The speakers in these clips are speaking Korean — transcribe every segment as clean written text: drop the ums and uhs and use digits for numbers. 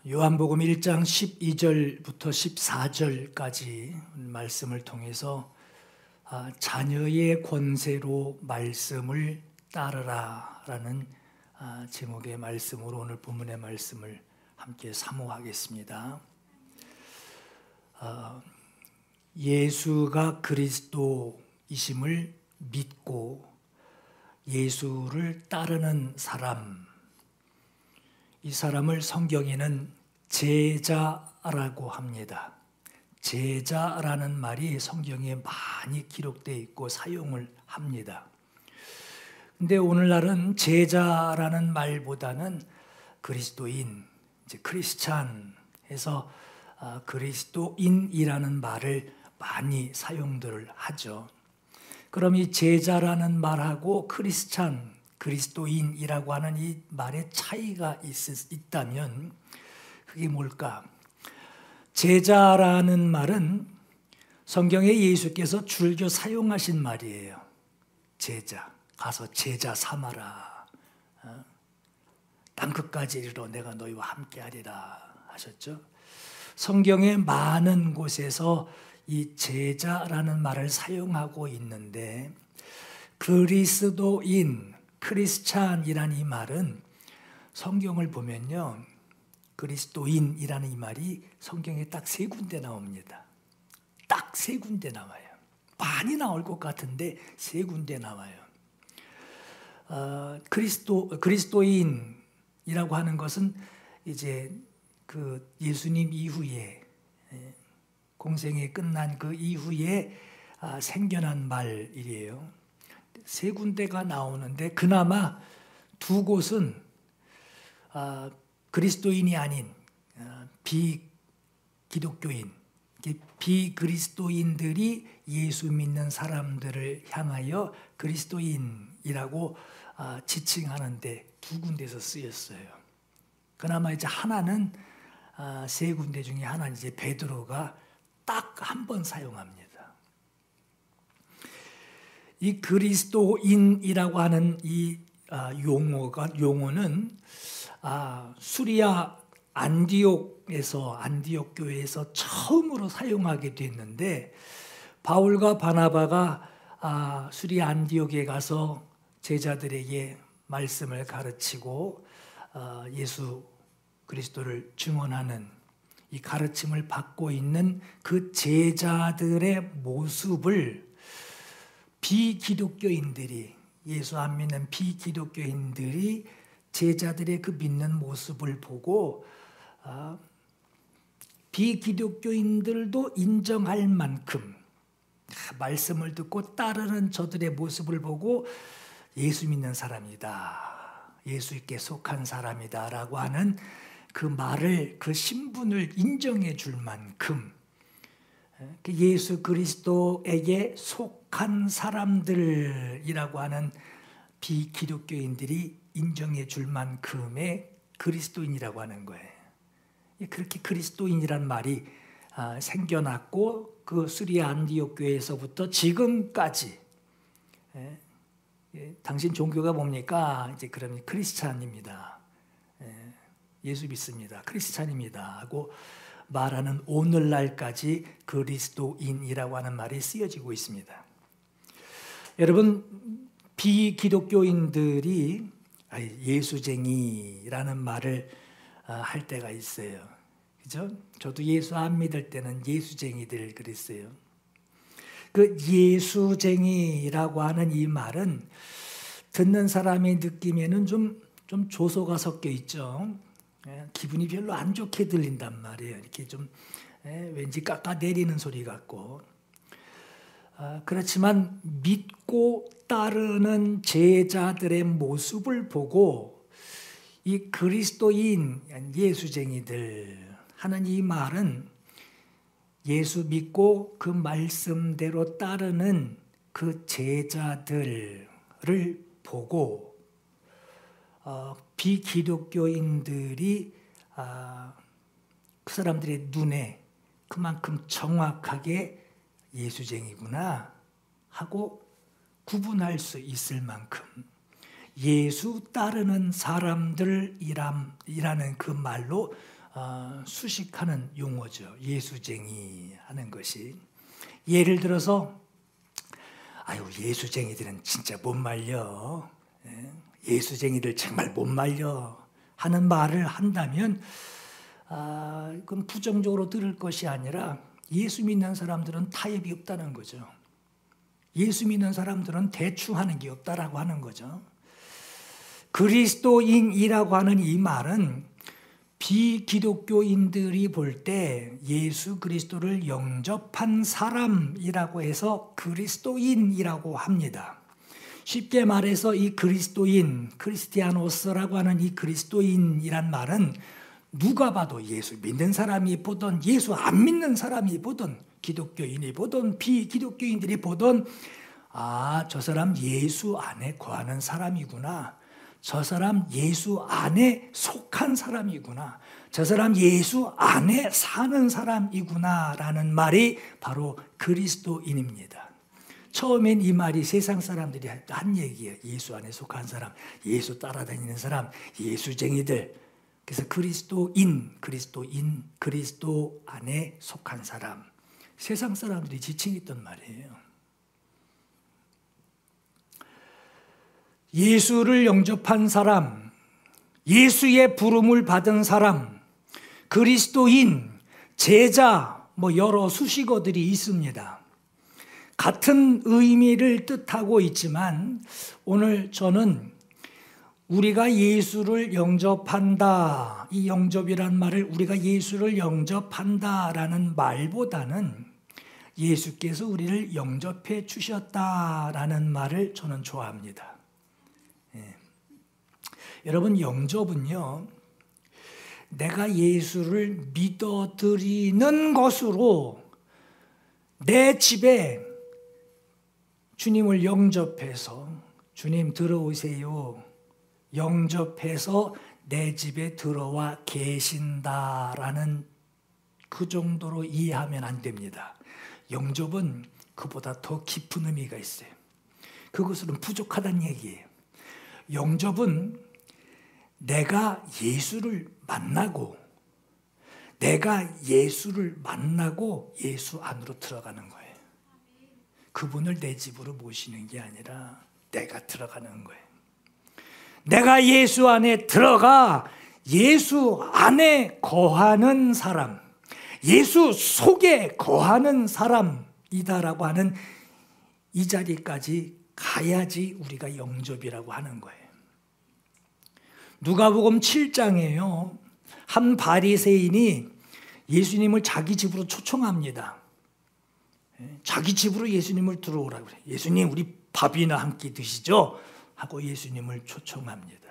요한복음 1장 12절부터 14절까지 말씀을 통해서 자녀의 권세로 말씀을 따르라라는 제목의 말씀으로 오늘 본문의 말씀을 함께 사모하겠습니다. 예수가 그리스도이심을 믿고 예수를 따르는 사람, 이 사람을 성경에는 제자라고 합니다. 제자라는 말이 성경에 많이 기록되어 있고 사용을 합니다. 근데 오늘날은 제자라는 말보다는 그리스도인, 이제 크리스찬 해서 그리스도인이라는 말을 많이 사용들을 하죠. 그럼 이 제자라는 말하고 크리스찬, 그리스도인이라고 하는 이 말의 차이가 있다면 그게 뭘까? 제자라는 말은 성경에 예수께서 줄겨 사용하신 말이에요. 제자, 가서 제자 삼아라. 땅끝까지 이르러 내가 너희와 함께하리라 하셨죠. 성경의 많은 곳에서 이 제자라는 말을 사용하고 있는데 그리스도인, 크리스찬이라는 이 말은 성경을 보면요, 그리스도인이라는 이 말이 성경에 딱 3군데 나옵니다. 딱 3군데 나와요. 많이 나올 것 같은데 3군데 나와요. 그리스도인이라고 하는 것은 이제 그 예수님 이후에 공생이 끝난 그 이후에 생겨난 말이에요. 3군데가 나오는데 그나마 2곳은 그리스도인이 아닌 비기독교인, 비그리스도인들이 예수 믿는 사람들을 향하여 그리스도인이라고 지칭하는데 2군데서 쓰였어요. 그나마 이제 하나는 3군데 중에 하나는 이제 베드로가 딱 한 번 사용합니다. 이 그리스도인이라고 하는 이 용어는 수리아 안디옥 교회에서 처음으로 사용하게 됐는데 바울과 바나바가 수리아 안디옥에 가서 제자들에게 말씀을 가르치고 예수 그리스도를 증언하는 이 가르침을 받고 있는 그 제자들의 모습을 비기독교인들이, 예수 안 믿는 비기독교인들이 제자들의 그 믿는 모습을 보고 비기독교인들도 인정할 만큼 말씀을 듣고 따르는 저들의 모습을 보고 예수 믿는 사람이다, 예수께 속한 사람이다 라고 하는 그 말을, 그 신분을 인정해 줄 만큼 예수 그리스도에게 속한 사람들이라고 하는 비기독교인들이 인정해 줄 만큼의 그리스도인이라고 하는 거예요. 그렇게 그리스도인이란 말이 생겨났고 그 수리아 안디옥 교회에서부터 지금까지 당신 종교가 뭡니까? 이제 그러면 크리스찬입니다. 예수 믿습니다. 크리스찬입니다. 하고 말하는 오늘날까지 그리스도인이라고 하는 말이 쓰여지고 있습니다. 여러분, 비기독교인들이 예수쟁이라는 말을 할 때가 있어요. 그죠? 저도 예수 안 믿을 때는 예수쟁이들 그랬어요. 그 예수쟁이라고 하는 이 말은 듣는 사람의 느낌에는 좀 조소가 섞여 있죠. 기분이 별로 안 좋게 들린단 말이에요. 이렇게 좀 왠지 깎아내리는 소리 같고. 그렇지만 믿고 따르는 제자들의 모습을 보고 이 그리스도인, 예수쟁이들 하는 이 말은 예수 믿고 그 말씀대로 따르는 그 제자들을 보고 비기독교인들이 그 사람들의 눈에 그만큼 정확하게 예수쟁이구나 하고 구분할 수 있을 만큼 예수 따르는 사람들이라는 그 말로 수식하는 용어죠. 예수쟁이 하는 것이. 예를 들어서 아유 예수쟁이들은 진짜 못 말려. 예수쟁이들 정말 못 말려 하는 말을 한다면 그건 부정적으로 들을 것이 아니라 예수 믿는 사람들은 타협이 없다는 거죠. 예수 믿는 사람들은 대충 하는 게 없다라고 하는 거죠. 그리스도인이라고 하는 이 말은 비기독교인들이 볼 때 예수 그리스도를 영접한 사람이라고 해서 그리스도인이라고 합니다. 쉽게 말해서 이 그리스도인, 크리스티아노스라고 하는 이 그리스도인이란 말은 누가 봐도 예수 믿는 사람이 보든 예수 안 믿는 사람이 보든 기독교인이 보든 비기독교인들이 보든 저 사람 예수 안에 거하는 사람이구나. 저 사람 예수 안에 속한 사람이구나. 저 사람 예수 안에 사는 사람이구나 라는 말이 바로 그리스도인입니다. 처음엔 이 말이 세상 사람들이 한 얘기예요. 예수 안에 속한 사람, 예수 따라다니는 사람, 예수쟁이들. 그래서 그리스도인, 그리스도 안에 속한 사람. 세상 사람들이 지칭했던 말이에요. 예수를 영접한 사람, 예수의 부름을 받은 사람, 그리스도인, 제자, 여러 수식어들이 있습니다. 같은 의미를 뜻하고 있지만 오늘 저는 우리가 예수를 영접한다, 이 영접이란 말을 우리가 예수를 영접한다라는 말보다는 예수께서 우리를 영접해 주셨다라는 말을 저는 좋아합니다. 여러분 영접은요, 내가 예수를 믿어드리는 것으로 내 집에 주님을 영접해서 주님 들어오세요. 영접해서 내 집에 들어와 계신다라는 그 정도로 이해하면 안 됩니다. 영접은 그보다 더 깊은 의미가 있어요. 그것은 부족하다는 얘기예요. 영접은 내가 예수를 만나고 예수 안으로 들어가는 거예요. 그분을 내 집으로 모시는 게 아니라 내가 들어가는 거예요. 내가 예수 안에 들어가 예수 안에 거하는 사람, 예수 속에 거하는 사람이다라고 하는 이 자리까지 가야지 우리가 영접이라고 하는 거예요. 누가복음 7장에요. 한 바리새인이 예수님을 자기 집으로 초청합니다. 자기 집으로 예수님을 들어오라고 그래요. 예수님 우리 밥이나 한 끼 드시죠? 하고 예수님을 초청합니다.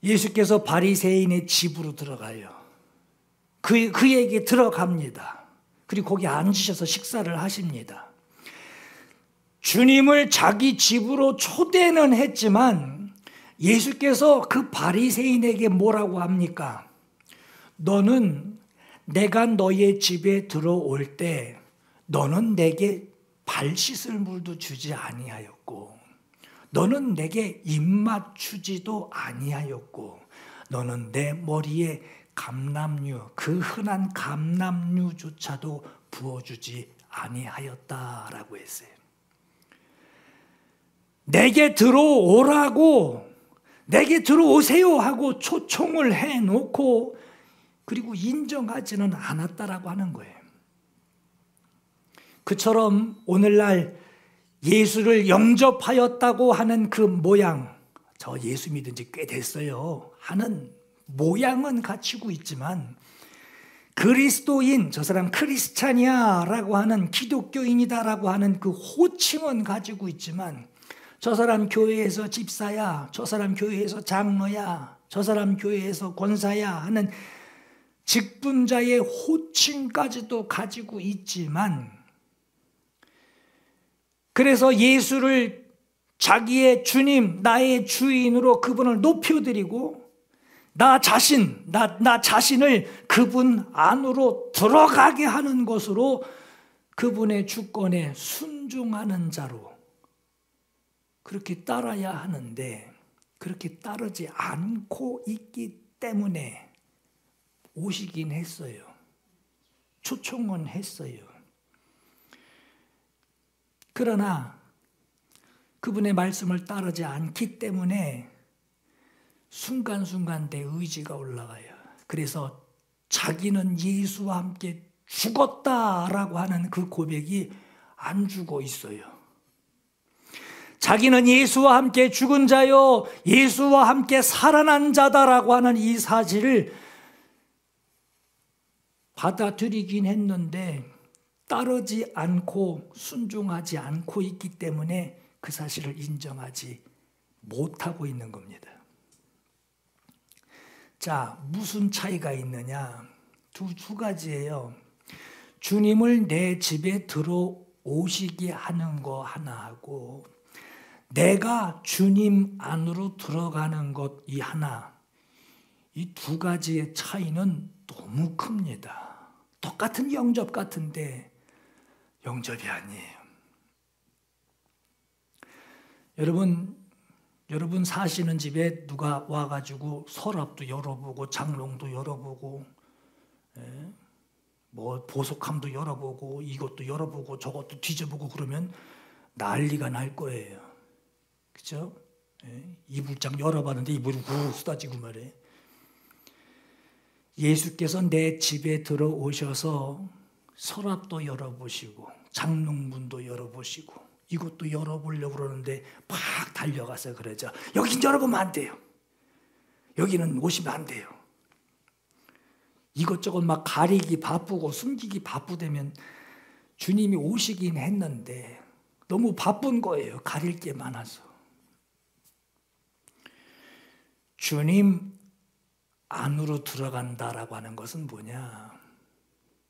예수께서 바리새인의 집으로 들어가요. 그에게 들어갑니다. 그리고 거기 앉으셔서 식사를 하십니다. 주님을 자기 집으로 초대는 했지만 예수께서 그 바리새인에게 뭐라고 합니까? 너는 내가 너의 집에 들어올 때 너는 내게 발 씻을 물도 주지 아니하였고 너는 내게 입 맞추지도 아니하였고 너는 내 머리에 감람류, 그 흔한 감람류조차도 부어주지 아니하였다라고 했어요. 내게 들어오라고, 내게 들어오세요 하고 초청을 해놓고 그리고 인정하지는 않았다라고 하는 거예요. 그처럼 오늘날 예수를 영접하였다고 하는 그 모양, 저 예수 믿은 지 꽤 됐어요 하는 모양은 갖추고 있지만 그리스도인, 저 사람 크리스찬이야라고 하는 기독교인이다라고 하는 그 호칭은 가지고 있지만 저 사람 교회에서 집사야, 저 사람 교회에서 장로야, 저 사람 교회에서 권사야 하는 직분자의 호칭까지도 가지고 있지만 그래서 예수를 자기의 주님, 나의 주인으로 그분을 높여드리고 나 자신을 그분 안으로 들어가게 하는 것으로 그분의 주권에 순종하는 자로 그렇게 따라야 하는데 그렇게 따르지 않고 있기 때문에 오시긴 했어요. 초청은 했어요. 그러나 그분의 말씀을 따르지 않기 때문에 순간순간 내 의지가 올라가요. 그래서 자기는 예수와 함께 죽었다라고 하는 그 고백이 안 죽어 있어요. 자기는 예수와 함께 죽은 자요, 예수와 함께 살아난 자다라고 하는 이 사실을 받아들이긴 했는데 따르지 않고 순종하지 않고 있기 때문에 그 사실을 인정하지 못하고 있는 겁니다. 자, 무슨 차이가 있느냐? 두 가지예요. 주님을 내 집에 들어오시게 하는 거 하나하고 내가 주님 안으로 들어가는 것 이 하나, 이 두 가지의 차이는 너무 큽니다. 똑같은 영접 같은데 영접이 아니에요. 여러분 사시는 집에 누가 와가지고 서랍도 열어보고 장롱도 열어보고 뭐 보석함도 열어보고 이것도 열어보고 저것도 뒤져보고 그러면 난리가 날 거예요. 그렇죠? 이불장 열어봤는데 이불이 훅 쏟아지고 말이에요. 예수께서 내 집에 들어오셔서 서랍도 열어보시고 장롱문도 열어보시고 이것도 열어보려고 그러는데 막 달려가서 그러죠. 여긴 열어보면 안 돼요. 여기는 오시면 안 돼요. 이것저것 막 가리기 바쁘고 숨기기 바쁘다면 주님이 오시긴 했는데 너무 바쁜 거예요. 가릴 게 많아서. 주님 안으로 들어간다라고 하는 것은 뭐냐?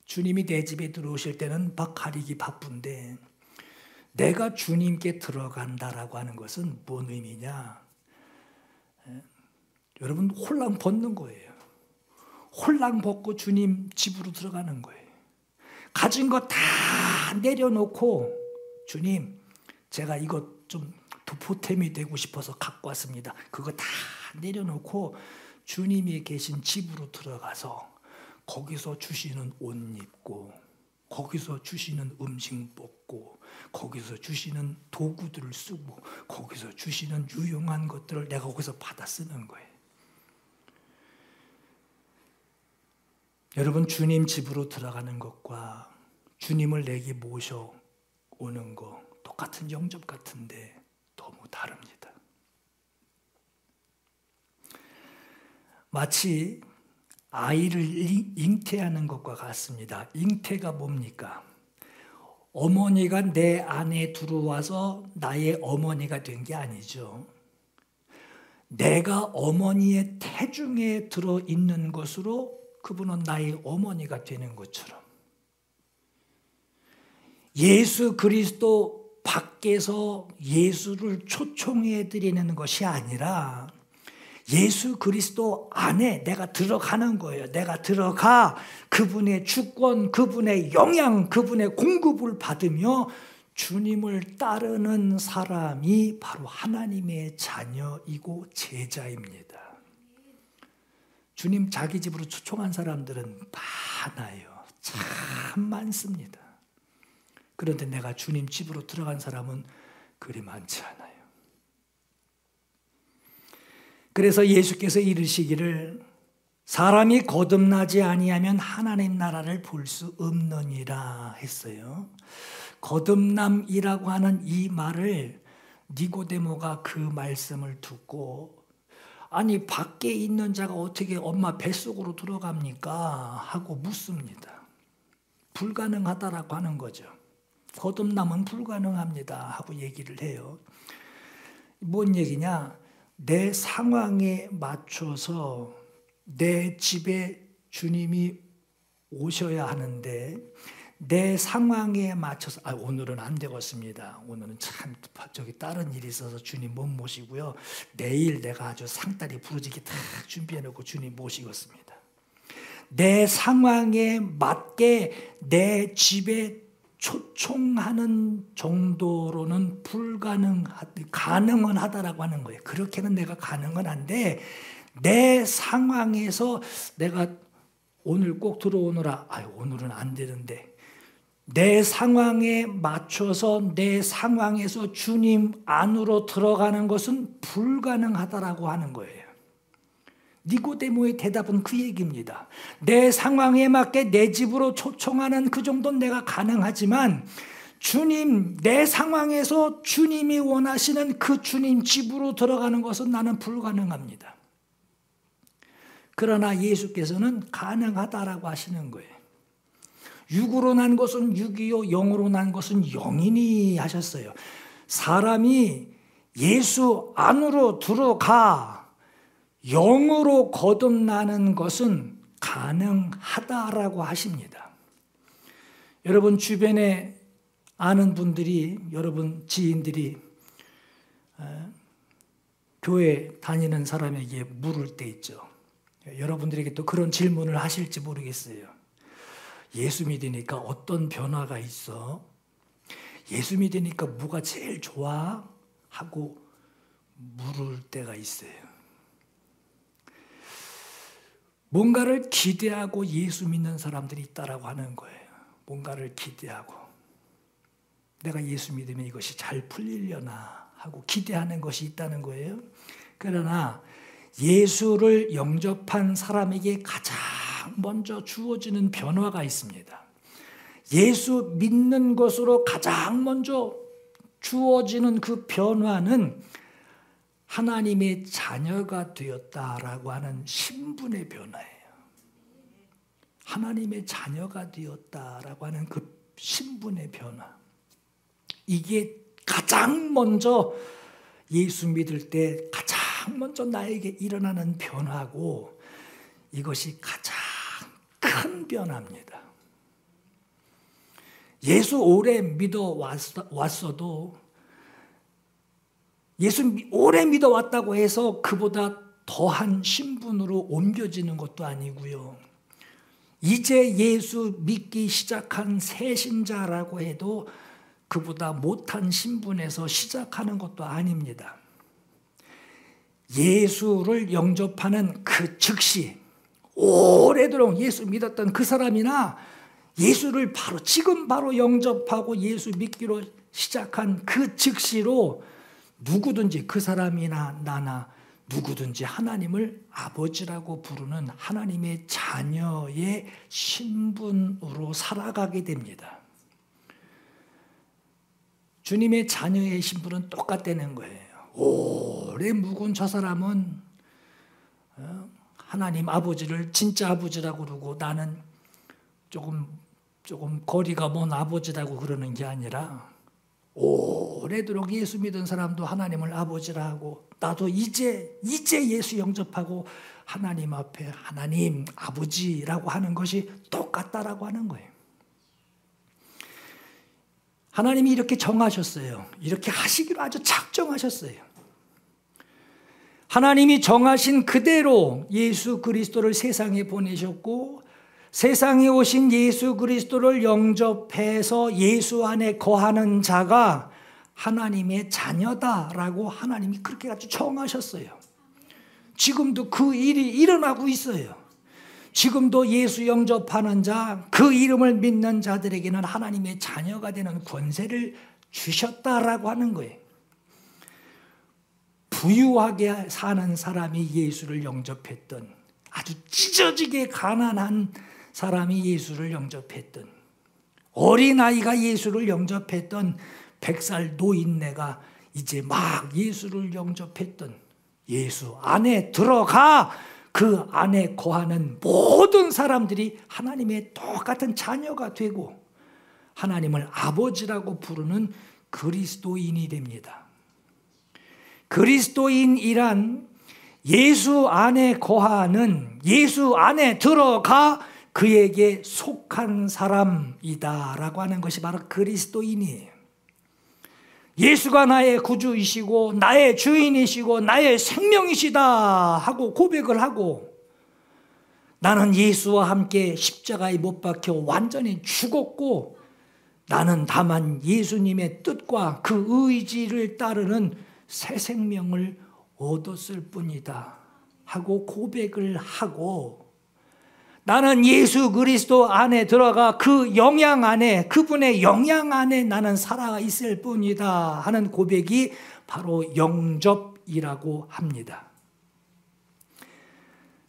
주님이 내 집에 들어오실 때는 막 가리기 바쁜데 내가 주님께 들어간다라고 하는 것은 뭔 의미냐? 여러분 홀랑 벗는 거예요. 홀랑 벗고 주님 집으로 들어가는 거예요. 가진 거 다 내려놓고 주님 제가 이것 좀 보탬이 되고 싶어서 갖고 왔습니다. 그거 다 내려놓고 주님이 계신 집으로 들어가서 거기서 주시는 옷 입고 거기서 주시는 음식 먹고 거기서 주시는 도구들을 쓰고 거기서 주시는 유용한 것들을 내가 거기서 받아 쓰는 거예요. 여러분 주님 집으로 들어가는 것과 주님을 내게 모셔오는 거 똑같은 영접 같은데 너무 다릅니다. 마치 아이를 잉태하는 것과 같습니다. 잉태가 뭡니까? 어머니가 내 안에 들어와서 나의 어머니가 된 게 아니죠. 내가 어머니의 태중에 들어있는 것으로 그분은 나의 어머니가 되는 것처럼 예수 그리스도 밖에서 예수를 초청해 드리는 것이 아니라 예수 그리스도 안에 내가 들어가는 거예요. 내가 들어가 그분의 주권, 그분의 영향, 그분의 공급을 받으며 주님을 따르는 사람이 바로 하나님의 자녀이고 제자입니다. 주님 자기 집으로 초청한 사람들은 많아요. 참 많습니다. 그런데 내가 주님 집으로 들어간 사람은 그리 많지 않아요. 그래서 예수께서 이르시기를 사람이 거듭나지 아니하면 하나님 나라를 볼 수 없느니라 했어요. 거듭남이라고 하는 이 말을 니고데모가 그 말씀을 듣고 아니 밖에 있는 자가 어떻게 엄마 뱃속으로 들어갑니까? 하고 묻습니다. 불가능하다라고 하는 거죠. 거듭남은 불가능합니다 하고 얘기를 해요. 뭔 얘기냐? 내 상황에 맞춰서 내 집에 주님이 오셔야 하는데 내 상황에 맞춰서 오늘은 안 되겠습니다. 오늘은 참 저기 다른 일이 있어서 주님 못 모시고요. 내일 내가 아주 상다리 부르지게 다 준비해놓고 주님 모시겠습니다. 내 상황에 맞게 내 집에 초청하는 정도로는 가능은 하다라고 하는 거예요. 그렇게는 내가 가능은 한데 내 상황에서 내가 오늘 꼭 들어오느라 오늘은 안 되는데 내 상황에 맞춰서 내 상황에서 주님 안으로 들어가는 것은 불가능하다라고 하는 거예요. 니고데모의 대답은 그 얘기입니다. 내 상황에 맞게 내 집으로 초청하는 그 정도는 내가 가능하지만 주님, 내 상황에서 주님이 원하시는 그 주님 집으로 들어가는 것은 나는 불가능합니다. 그러나 예수께서는 가능하다라고 하시는 거예요. 육으로 난 것은 육이요 영으로 난 것은 영이니 하셨어요. 사람이 예수 안으로 들어가 영으로 거듭나는 것은 가능하다라고 하십니다. 여러분 주변에 아는 분들이, 여러분 지인들이 교회 다니는 사람에게 물을 때 있죠. 여러분들에게 또 그런 질문을 하실지 모르겠어요. 예수 믿으니까 어떤 변화가 있어? 예수 믿으니까 뭐가 제일 좋아? 하고 물을 때가 있어요. 뭔가를 기대하고 예수 믿는 사람들이 있다라고 하는 거예요. 뭔가를 기대하고 내가 예수 믿으면 이것이 잘 풀리려나 하고 기대하는 것이 있다는 거예요. 그러나 예수를 영접한 사람에게 가장 먼저 주어지는 변화가 있습니다. 예수 믿는 것으로 가장 먼저 주어지는 그 변화는 하나님의 자녀가 되었다라고 하는 신분의 변화예요. 하나님의 자녀가 되었다라고 하는 그 신분의 변화. 이게 가장 먼저 예수 믿을 때 가장 먼저 나에게 일어나는 변화고 이것이 가장 큰 변화입니다. 예수 오래 믿어 왔어도 예수 오래 믿어왔다고 해서 그보다 더한 신분으로 옮겨지는 것도 아니고요. 이제 예수 믿기 시작한 새 신자라고 해도 그보다 못한 신분에서 시작하는 것도 아닙니다. 예수를 영접하는 그 즉시 오래도록 예수 믿었던 그 사람이나 예수를 지금 바로 영접하고 예수 믿기로 시작한 그 즉시로 누구든지 그 사람이나 나나 누구든지 하나님을 아버지라고 부르는 하나님의 자녀의 신분으로 살아가게 됩니다. 주님의 자녀의 신분은 똑같다는 거예요. 오래 묵은 저 사람은 하나님 아버지를 진짜 아버지라고 그러고 나는 조금 거리가 먼 아버지라고 그러는 게 아니라 오래도록 예수 믿은 사람도 하나님을 아버지라 하고 나도 이제 예수 영접하고 하나님 앞에 하나님 아버지라고 하는 것이 똑같다라고 하는 거예요. 하나님이 이렇게 정하셨어요. 이렇게 하시기로 아주 작정하셨어요. 하나님이 정하신 그대로 예수 그리스도를 세상에 보내셨고 세상에 오신 예수 그리스도를 영접해서 예수 안에 거하는 자가 하나님의 자녀다라고 하나님이 그렇게 아주 정하셨어요. 지금도 그 일이 일어나고 있어요. 지금도 예수 영접하는 자, 그 이름을 믿는 자들에게는 하나님의 자녀가 되는 권세를 주셨다라고 하는 거예요. 부유하게 사는 사람이 예수를 영접했던, 아주 찢어지게 가난한 사람이 예수를 영접했던, 어린아이가 예수를 영접했던 100살 노인네가 이제 막 예수를 영접했던, 예수 안에 들어가 그 안에 거하는 모든 사람들이 하나님의 똑같은 자녀가 되고 하나님을 아버지라고 부르는 그리스도인이 됩니다. 그리스도인이란 예수 안에 거하는, 예수 안에 들어가 그에게 속한 사람이다라고 하는 것이 바로 그리스도인이에요. 예수가 나의 구주이시고 나의 주인이시고 나의 생명이시다 하고 고백을 하고 나는 예수와 함께 십자가에 못 박혀 완전히 죽었고 나는 다만 예수님의 뜻과 그 의지를 따르는 새 생명을 얻었을 뿐이다 하고 고백을 하고, 나는 예수 그리스도 안에 들어가 그 영향 안에, 그분의 영향 안에 나는 살아 있을 뿐이다 하는 고백이 바로 영접이라고 합니다.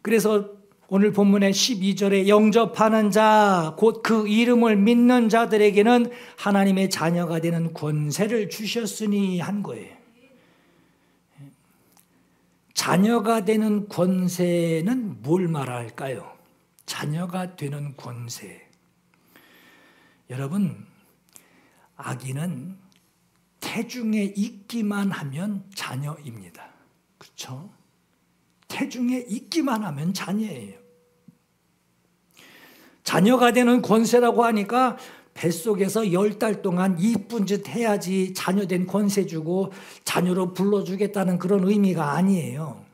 그래서 오늘 본문의 12절에 영접하는 자, 곧 그 이름을 믿는 자들에게는 하나님의 자녀가 되는 권세를 주셨으니 한 거예요. 자녀가 되는 권세는 뭘 말할까요? 자녀가 되는 권세. 여러분, 아기는 태중에 있기만 하면 자녀입니다. 그렇죠? 태중에 있기만 하면 자녀예요. 자녀가 되는 권세라고 하니까 뱃속에서 10달 동안 이쁜 짓 해야지 자녀된 권세 주고 자녀로 불러주겠다는 그런 의미가 아니에요.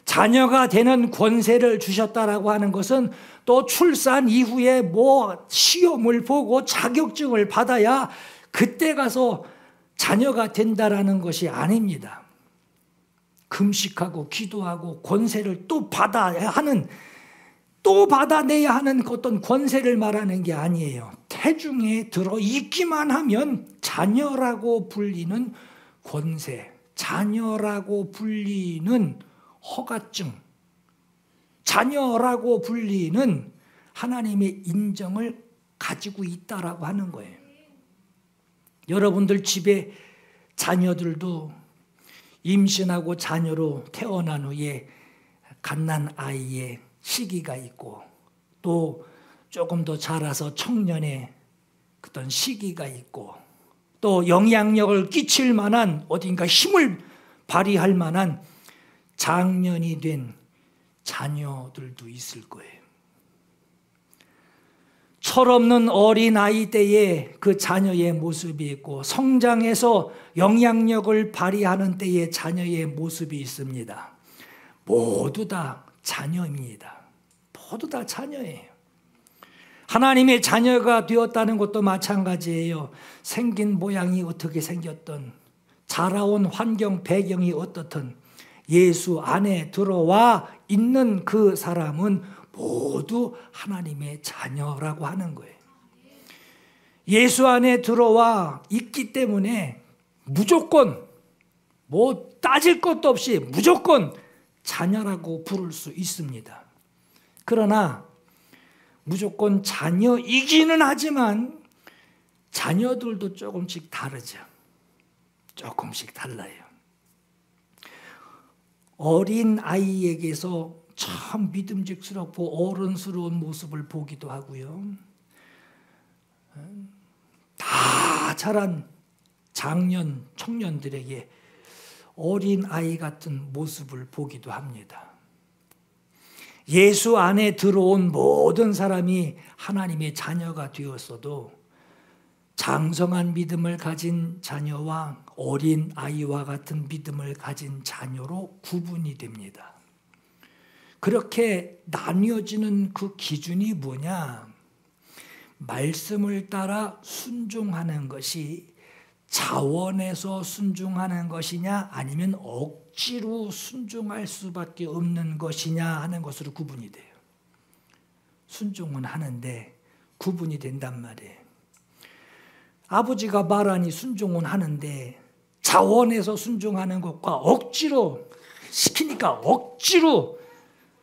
자녀가 되는 권세를 주셨다라고 하는 것은 또 출산 이후에 뭐 시험을 보고 자격증을 받아야 그때 가서 자녀가 된다라는 것이 아닙니다. 금식하고 기도하고 권세를 또 받아야 하는, 또 받아내야 하는 어떤 권세를 말하는 게 아니에요. 태중에 들어 있기만 하면 자녀라고 불리는 권세, 자녀라고 불리는 허가증, 자녀라고 불리는 하나님의 인정을 가지고 있다라고 하는 거예요. 여러분들 집에 자녀들도 임신하고 자녀로 태어난 후에 갓난 아이의 시기가 있고, 또 조금 더 자라서 청년의 그런 시기가 있고, 또 영향력을 끼칠 만한 어딘가 힘을 발휘할 만한 장년이 된 자녀들도 있을 거예요. 철없는 어린아이 때에 그 자녀의 모습이 있고, 성장해서 영향력을 발휘하는 때에 자녀의 모습이 있습니다. 모두 다 자녀입니다. 모두 다 자녀예요. 하나님의 자녀가 되었다는 것도 마찬가지예요. 생긴 모양이 어떻게 생겼든, 자라온 환경 배경이 어떻든 예수 안에 들어와 있는 그 사람은 모두 하나님의 자녀라고 하는 거예요. 예수 안에 들어와 있기 때문에 무조건 뭐 따질 것도 없이 무조건 자녀라고 부를 수 있습니다. 그러나 무조건 자녀이기는 하지만 자녀들도 조금씩 다르죠. 조금씩 달라요. 어린 아이에게서 참 믿음직스럽고 어른스러운 모습을 보기도 하고요. 다 자란 장년, 청년들에게 어린 아이 같은 모습을 보기도 합니다. 예수 안에 들어온 모든 사람이 하나님의 자녀가 되었어도 장성한 믿음을 가진 자녀와 어린 아이와 같은 믿음을 가진 자녀로 구분이 됩니다. 그렇게 나뉘어지는 그 기준이 뭐냐? 말씀을 따라 순종하는 것이 자원해서 순종하는 것이냐, 아니면 억지로 순종할 수밖에 없는 것이냐 하는 것으로 구분이 돼요. 순종은 하는데 구분이 된단 말이에요. 아버지가 말하니 순종은 하는데 자원해서 순종하는 것과 억지로 시키니까 억지로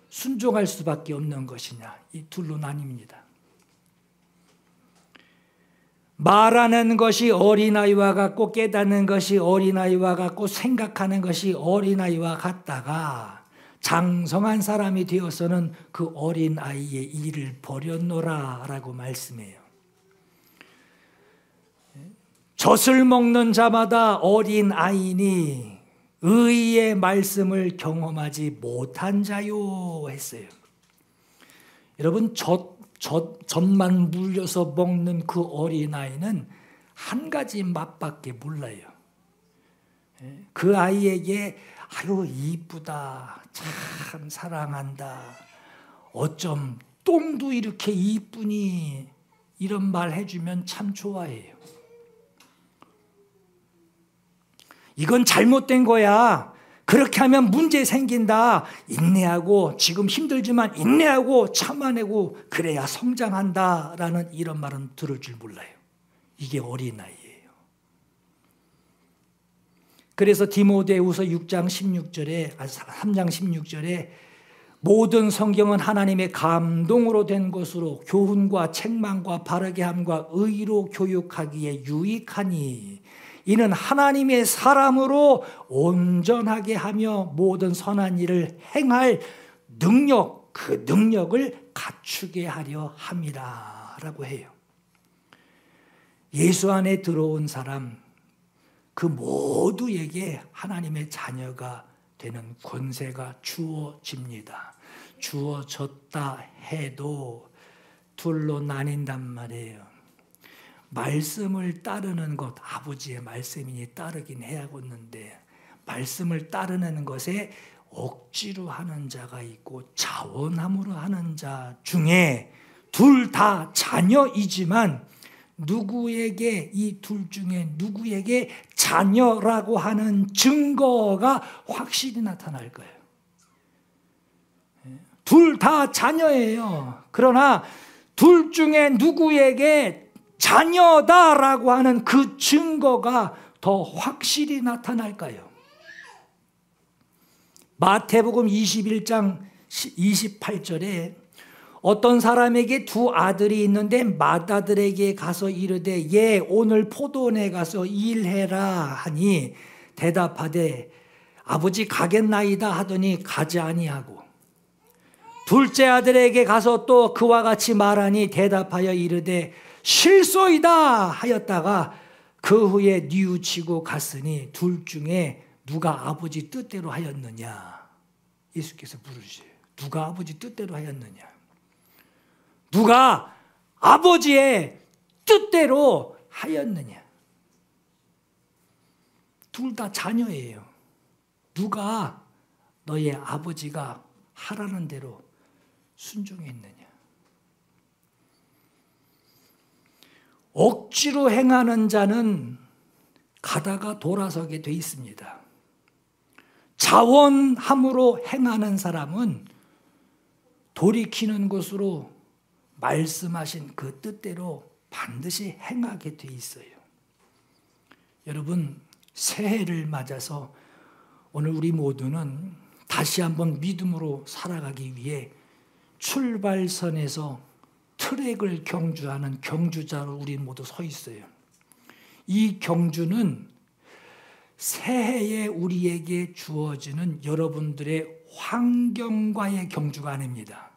순종할 수밖에 없는 것이냐, 이 둘로 나뉩니다. 말하는 것이 어린아이와 같고 깨닫는 것이 어린아이와 같고 생각하는 것이 어린아이와 같다가 장성한 사람이 되어서는 그 어린아이의 일을 버렸노라 라고 말씀해요. 젖을 먹는 자마다 어린아이니 의의 말씀을 경험하지 못한 자요 했어요. 여러분, 젖만 물려서 먹는 그 어린아이는 한 가지 맛밖에 몰라요. 그 아이에게 아유 이쁘다, 참 사랑한다, 어쩜 똥도 이렇게 이쁘니, 이런 말 해주면 참 좋아해요. 이건 잘못된 거야. 그렇게 하면 문제 생긴다. 인내하고, 지금 힘들지만 인내하고 참아내고 그래야 성장한다라는 이런 말은 들을 줄 몰라요. 이게 어린아이예요. 그래서 디모데후서 3장 16절에 모든 성경은 하나님의 감동으로 된 것으로 교훈과 책망과 바르게 함과 의로 교육하기에 유익하니 이는 하나님의 사람으로 온전하게 하며 모든 선한 일을 행할 능력, 그 능력을 갖추게 하려 함이라 라고 해요. 예수 안에 들어온 사람, 그 모두에게 하나님의 자녀가 되는 권세가 주어집니다. 주어졌다 해도 둘로 나뉜단 말이에요. 말씀을 따르는 것, 아버지의 말씀이니 따르긴 해야겠는데 말씀을 따르는 것에 억지로 하는 자가 있고 자원함으로 하는 자 중에 둘 다 자녀이지만 누구에게, 이 둘 중에 누구에게 자녀라고 하는 증거가 확실히 나타날 거예요. 둘 다 자녀예요. 그러나 둘 중에 누구에게 자녀다라고 하는 그 증거가 더 확실히 나타날까요? 마태복음 21장 28절에 어떤 사람에게 두 아들이 있는데 맏아들에게 가서 이르되 예 오늘 포도원에 가서 일해라 하니 대답하되 아버지 가겠나이다 하더니 가지 아니하고 둘째 아들에게 가서 또 그와 같이 말하니 대답하여 이르되 실소이다 하였다가 그 후에 뉘우치고 갔으니 둘 중에 누가 아버지 뜻대로 하였느냐? 예수께서 물으세요. 누가 아버지 뜻대로 하였느냐? 누가 아버지의 뜻대로 하였느냐? 둘 다 자녀예요. 누가 너의 아버지가 하라는 대로 순종했느냐? 억지로 행하는 자는 가다가 돌아서게 돼 있습니다. 자원함으로 행하는 사람은 돌이키는 것으로 말씀하신 그 뜻대로 반드시 행하게 돼 있어요. 여러분, 새해를 맞아서 오늘 우리 모두는 다시 한번 믿음으로 살아가기 위해 출발선에서 트랙을 경주하는 경주자로 우리 모두 서 있어요. 이 경주는 새해에 우리에게 주어지는 여러분들의 환경과의 경주가 아닙니다.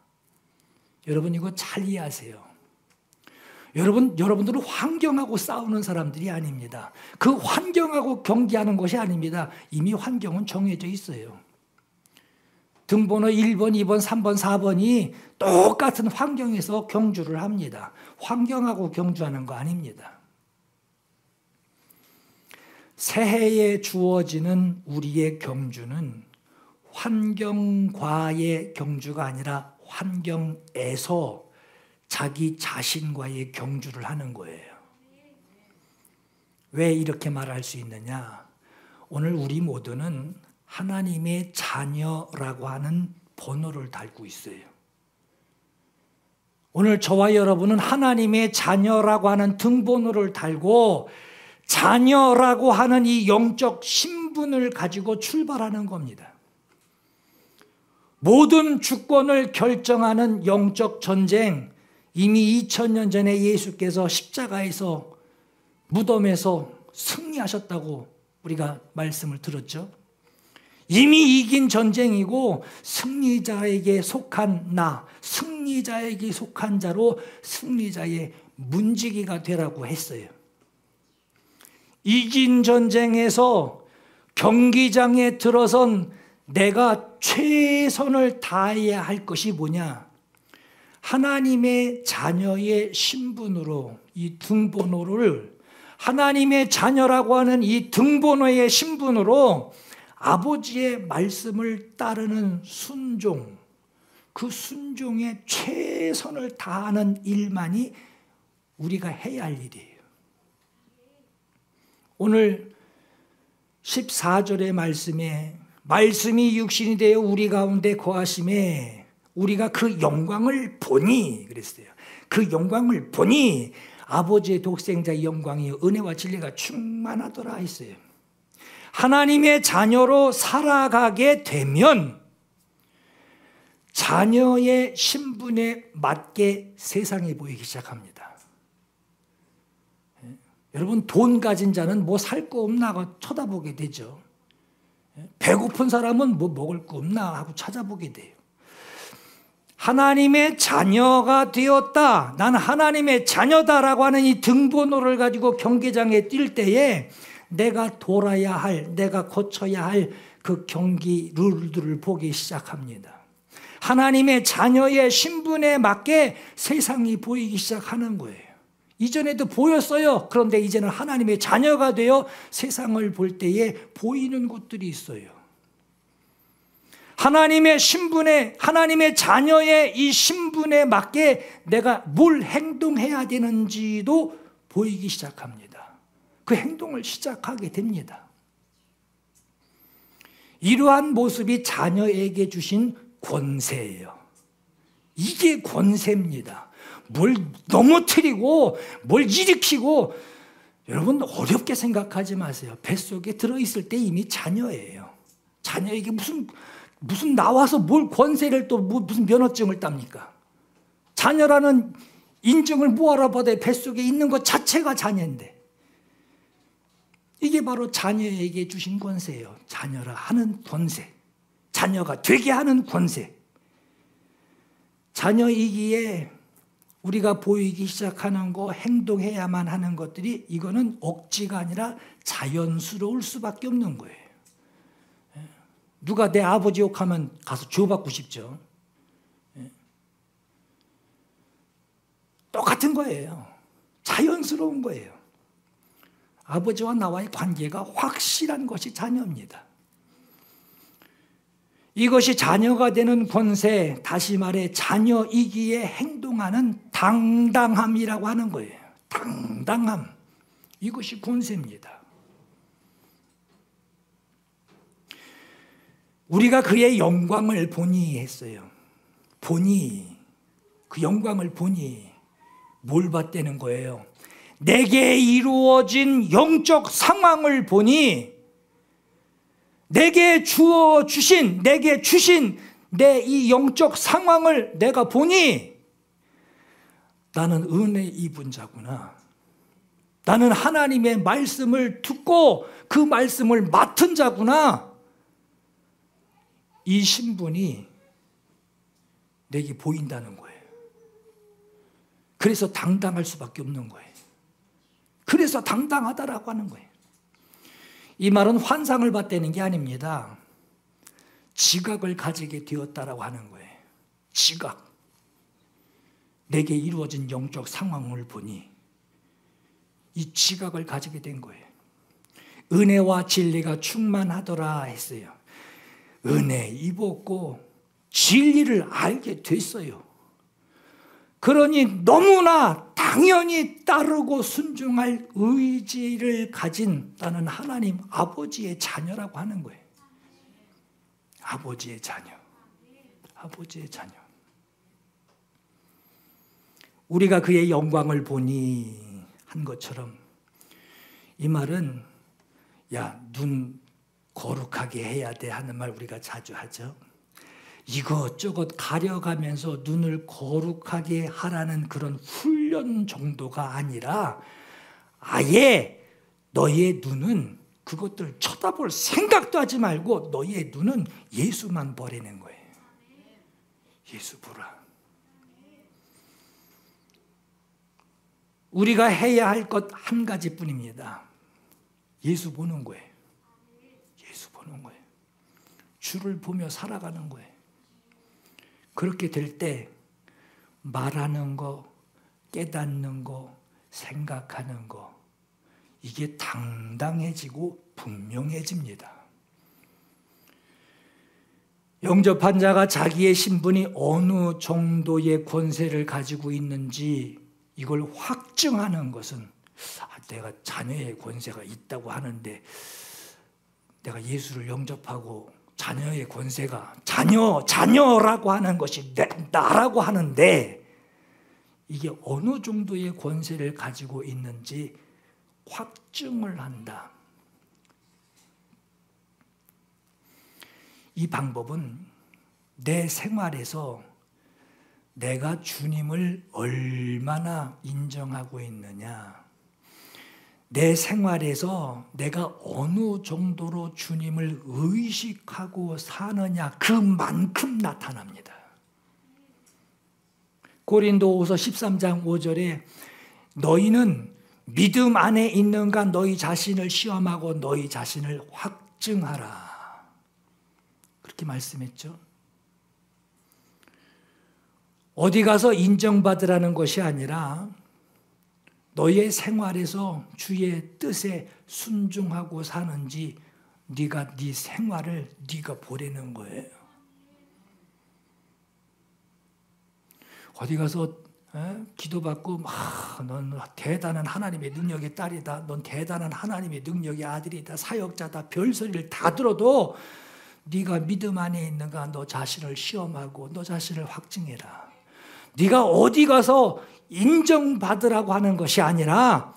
여러분 이거 잘 이해하세요. 여러분들은 환경하고 싸우는 사람들이 아닙니다. 그 환경하고 경기하는 것이 아닙니다. 이미 환경은 정해져 있어요. 등번호 1번, 2번, 3번, 4번이 똑같은 환경에서 경주를 합니다. 환경하고 경주하는 거 아닙니다. 새해에 주어지는 우리의 경주는 환경과의 경주가 아니라 환경에서 자기 자신과의 경주를 하는 거예요. 왜 이렇게 말할 수 있느냐? 오늘 우리 모두는 하나님의 자녀라고 하는 번호를 달고 있어요. 오늘 저와 여러분은 하나님의 자녀라고 하는 등번호를 달고 자녀라고 하는 이 영적 신분을 가지고 출발하는 겁니다. 모든 주권을 결정하는 영적 전쟁, 이미 2000년 전에 예수께서 십자가에서 무덤에서 승리하셨다고 우리가 말씀을 들었죠. 이미 이긴 전쟁이고 승리자에게 속한 나, 승리자에게 속한 자로 승리자의 문지기가 되라고 했어요. 이긴 전쟁에서 경기장에 들어선 내가 최선을 다해야 할 것이 뭐냐? 하나님의 자녀의 신분으로 이 등번호를 하나님의 자녀라고 하는 이 등번호의 신분으로 아버지의 말씀을 따르는 순종, 그 순종에 최선을 다하는 일만이 우리가 해야 할 일이에요. 오늘 14절의 말씀에 말씀이 육신이 되어 우리 가운데 거하심에 우리가 그 영광을 보니 그랬어요. 그 영광을 보니 아버지의 독생자의 영광이 은혜와 진리가 충만하더라 했어요. 하나님의 자녀로 살아가게 되면 자녀의 신분에 맞게 세상이 보이기 시작합니다. 여러분, 돈 가진 자는 뭐 살 거 없나 하고 쳐다보게 되죠. 배고픈 사람은 뭐 먹을 거 없나 하고 찾아보게 돼요. 하나님의 자녀가 되었다, 난 하나님의 자녀다라고 하는 이 등번호를 가지고 경기장에 뛸 때에 내가 돌아야 할, 내가 거쳐야 할 그 경기 룰들을 보기 시작합니다. 하나님의 자녀의 신분에 맞게 세상이 보이기 시작하는 거예요. 이전에도 보였어요. 그런데 이제는 하나님의 자녀가 되어 세상을 볼 때에 보이는 것들이 있어요. 하나님의 신분에, 하나님의 자녀의 이 신분에 맞게 내가 뭘 행동해야 되는지도 보이기 시작합니다. 그 행동을 시작하게 됩니다. 이러한 모습이 자녀에게 주신 권세예요. 이게 권세입니다. 뭘 넘어뜨리고 뭘 일으키고, 여러분 어렵게 생각하지 마세요. 뱃속에 들어있을 때 이미 자녀예요. 자녀에게 무슨 나와서 뭘 권세를 또 무슨 면허증을 땁니까? 자녀라는 인증을 뭐하러 받아요? 뱃속에 있는 것 자체가 자녀인데. 이게 바로 자녀에게 주신 권세예요. 자녀라 하는 권세, 자녀가 되게 하는 권세. 자녀이기에 우리가 보이기 시작하는 거, 행동해야만 하는 것들이, 이거는 억지가 아니라 자연스러울 수밖에 없는 거예요. 누가 내 아버지 욕하면 가서 주워받고 싶죠. 똑같은 거예요. 자연스러운 거예요. 아버지와 나와의 관계가 확실한 것이 자녀입니다. 이것이 자녀가 되는 권세, 다시 말해 자녀이기에 행동하는 당당함이라고 하는 거예요. 당당함. 이것이 권세입니다. 우리가 그의 영광을 보니 했어요. 보니, 그 영광을 보니 뭘 봤다는 거예요? 내게 이루어진 영적 상황을 보니, 내게 주신 내 이 영적 상황을 내가 보니, 나는 은혜 입은 자구나. 나는 하나님의 말씀을 듣고 그 말씀을 맡은 자구나. 이 신분이 내게 보인다는 거예요. 그래서 당당할 수밖에 없는 거예요. 그래서 당당하다라고 하는 거예요. 이 말은 환상을 봤다는 게 아닙니다. 지각을 가지게 되었다라고 하는 거예요. 지각. 내게 이루어진 영적 상황을 보니 이 지각을 가지게 된 거예요. 은혜와 진리가 충만하더라 했어요. 은혜 입었고 진리를 알게 됐어요. 그러니 너무나 당연히 따르고 순종할 의지를 가진 나는 하나님 아버지의 자녀라고 하는 거예요. 아버지의 자녀. 아버지의 자녀. 우리가 그의 영광을 보니 한 것처럼, 이 말은 야, 눈 거룩하게 해야 돼 하는 말 우리가 자주 하죠. 이것저것 가려가면서 눈을 거룩하게 하라는 그런 훈련 정도가 아니라, 아예 너의 눈은 그것들 쳐다볼 생각도 하지 말고 너의 눈은 예수만 보라는 거예요. 예수 보라. 우리가 해야 할 것 한 가지뿐입니다. 예수 보는 거예요. 예수 보는 거예요. 주를 보며 살아가는 거예요. 그렇게 될 때 말하는 거, 깨닫는 거, 생각하는 거, 이게 당당해지고 분명해집니다. 영접한 자가 자기의 신분이 어느 정도의 권세를 가지고 있는지 이걸 확증하는 것은 내가 자녀의 권세가 있다고 하는데 내가 예수를 영접하고 자녀의 권세가 자녀라고 하는 것이 나라고 하는데 이게 어느 정도의 권세를 가지고 있는지 확증을 한다. 이 방법은 내 생활에서 내가 주님을 얼마나 인정하고 있느냐, 내 생활에서 내가 어느 정도로 주님을 의식하고 사느냐, 그만큼 나타납니다. 고린도후서 13장 5절에 너희는 믿음 안에 있는가 너희 자신을 시험하고 너희 자신을 확증하라. 그렇게 말씀했죠. 어디 가서 인정받으라는 것이 아니라 너의 생활에서 주의 뜻에 순종하고 사는지 네가 네 생활을 네가 보라는 거예요. 어디 가서 기도받고 넌 대단한 하나님의 능력의 딸이다, 넌 대단한 하나님의 능력의 아들이다, 사역자다, 별소리를 다 들어도 네가 믿음 안에 있는가 너 자신을 시험하고 너 자신을 확증해라. 네가 어디 가서 인정받으라고 하는 것이 아니라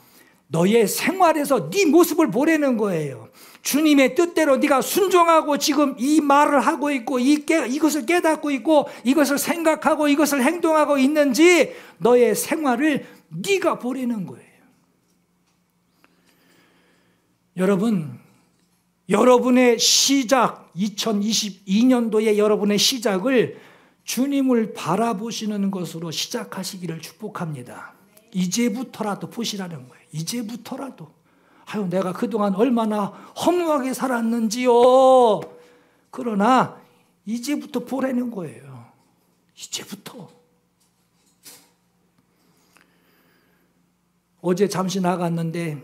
너의 생활에서 네 모습을 보라는 거예요. 주님의 뜻대로 네가 순종하고 지금 이 말을 하고 있고 이것을 깨닫고 있고 이것을 생각하고 이것을 행동하고 있는지 너의 생활을 네가 보라는 거예요. 여러분, 여러분의 시작, 2022년도의 여러분의 시작을 주님을 바라보시는 것으로 시작하시기를 축복합니다. 이제부터라도 보시라는 거예요. 이제부터라도. 아유, 내가 그동안 얼마나 허무하게 살았는지요. 그러나 이제부터 보라는 거예요. 이제부터. 어제 잠시 나갔는데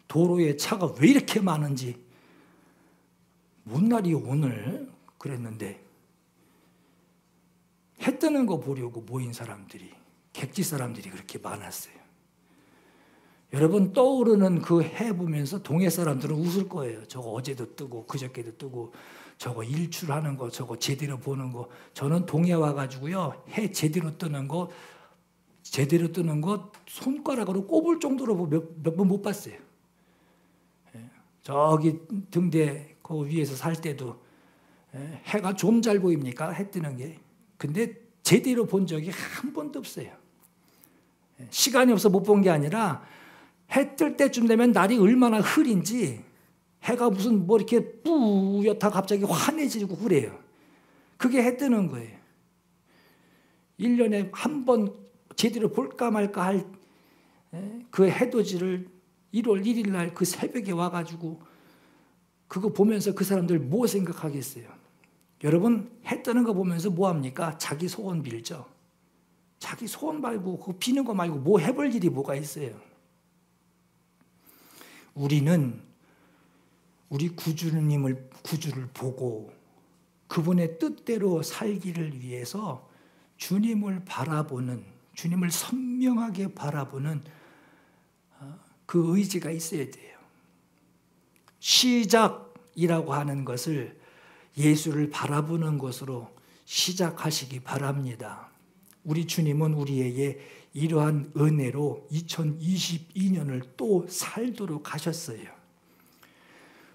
도로에 차가 왜 이렇게 많은지, 뭔 날이 오늘 그랬는데 해 뜨는 거 보려고 모인 사람들이, 객지 사람들이 그렇게 많았어요. 여러분, 떠오르는 그 해 보면서 동해 사람들은 웃을 거예요. 저거 어제도 뜨고 그저께도 뜨고 저거 일출하는 거 저거 제대로 보는 거. 저는 동해 와가지고요, 해 제대로 뜨는 거 손가락으로 꼽을 정도로 몇 번 못 봤어요. 저기 등대 그 위에서 살 때도 해가 좀 잘 보입니까? 해 뜨는 게. 근데 제대로 본 적이 한 번도 없어요. 시간이 없어 못 본 게 아니라 해 뜰 때쯤 되면 날이 얼마나 흐린지, 해가 무슨 뭐 이렇게 뿌옇다 갑자기 환해지고 그래요. 그게 해 뜨는 거예요. 1년에 한 번 제대로 볼까 말까 할 그 해돋이를 1월 1일 날 그 새벽에 와가지고 그거 보면서 그 사람들 뭐 생각하겠어요? 여러분, 해 뜨는 거 보면서 뭐 합니까? 자기 소원 빌죠. 자기 소원 말고 그 비는 거 말고 뭐 해볼 일이 뭐가 있어요? 우리는 우리 구주를 보고 그분의 뜻대로 살기를 위해서 주님을 바라보는, 주님을 선명하게 바라보는 그 의지가 있어야 돼요. 시작이라고 하는 것을 예수를 바라보는 것으로 시작하시기 바랍니다. 우리 주님은 우리에게 이러한 은혜로 2022년을 또 살도록 하셨어요.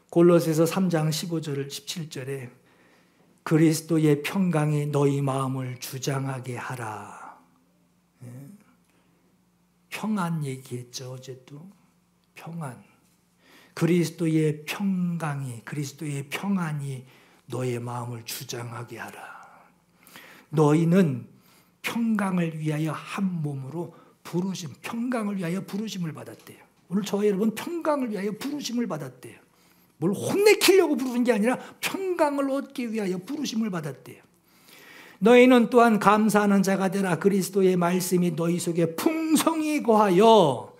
골로새서 3장 15절 17절에 그리스도의 평강이 너희 마음을 주장하게 하라. 평안 얘기했죠. 어제도 평안. 그리스도의 평강이, 그리스도의 평안이 너의 마음을 주장하게 하라. 너희는 평강을 위하여 한 몸으로 평강을 위하여 부르심을 받았대요. 오늘 저와 여러분 평강을 위하여 부르심을 받았대요. 뭘 혼내키려고 부르는 게 아니라 평강을 얻기 위하여 부르심을 받았대요. 너희는 또한 감사하는 자가 되라. 그리스도의 말씀이 너희 속에 풍성히 거하여,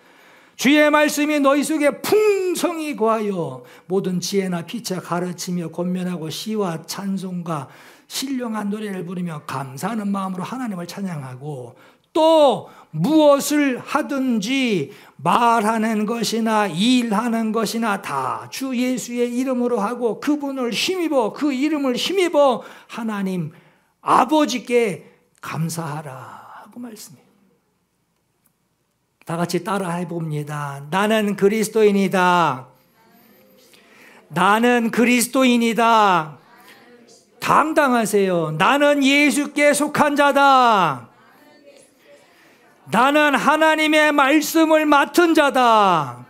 주의 말씀이 너희 속에 풍성히 거하여 모든 지혜나 피차 가르치며 권면하고 시와 찬송과 신령한 노래를 부르며 감사하는 마음으로 하나님을 찬양하고 또 무엇을 하든지 말하는 것이나 일하는 것이나 다 주 예수의 이름으로 하고 그분을 힘입어 그 이름을 힘입어 하나님 아버지께 감사하라 하고 말씀해요. 다 같이 따라 해봅니다. 나는 그리스도인이다. 나는 그리스도인이다. 당당하세요. 나는 예수께 속한 자다. 나는 하나님의 말씀을 맡은 자다.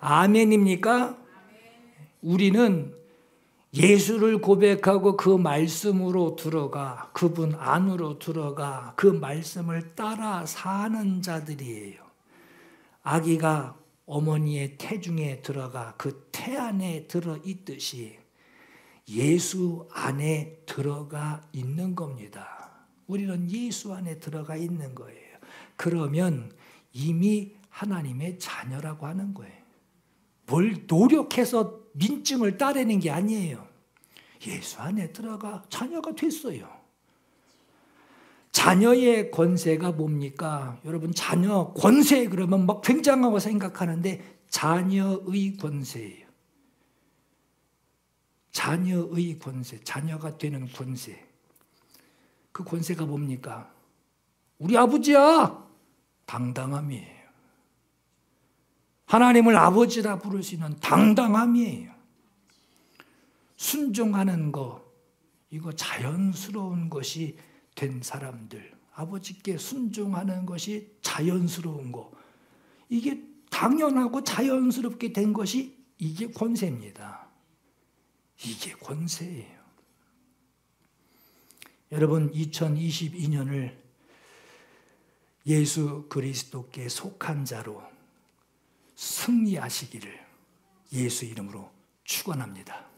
아멘입니까? 우리는 예수를 고백하고 그 말씀으로 들어가, 그분 안으로 들어가 그 말씀을 따라 사는 자들이에요. 아기가 어머니의 태중에 들어가 그 태 안에 들어있듯이 예수 안에 들어가 있는 겁니다. 우리는 예수 안에 들어가 있는 거예요. 그러면 이미 하나님의 자녀라고 하는 거예요. 뭘 노력해서 민증을 따내는 게 아니에요. 예수 안에 들어가 자녀가 됐어요. 자녀의 권세가 뭡니까? 여러분 자녀 권세 그러면 막 굉장하고 생각하는데 자녀의 권세예요. 자녀의 권세, 자녀가 되는 권세. 그 권세가 뭡니까? 우리 아버지야! 당당함이에요. 하나님을 아버지라 부를 수 있는 당당함이에요. 순종하는 거, 이거 자연스러운 것이 된 사람들, 아버지께 순종하는 것이 자연스러운 거, 이게 당연하고 자연스럽게 된 것이 이게 권세입니다. 이게 권세예요. 여러분 2022년을 예수 그리스도께 속한 자로 승리하시기를 예수 이름으로 축원합니다.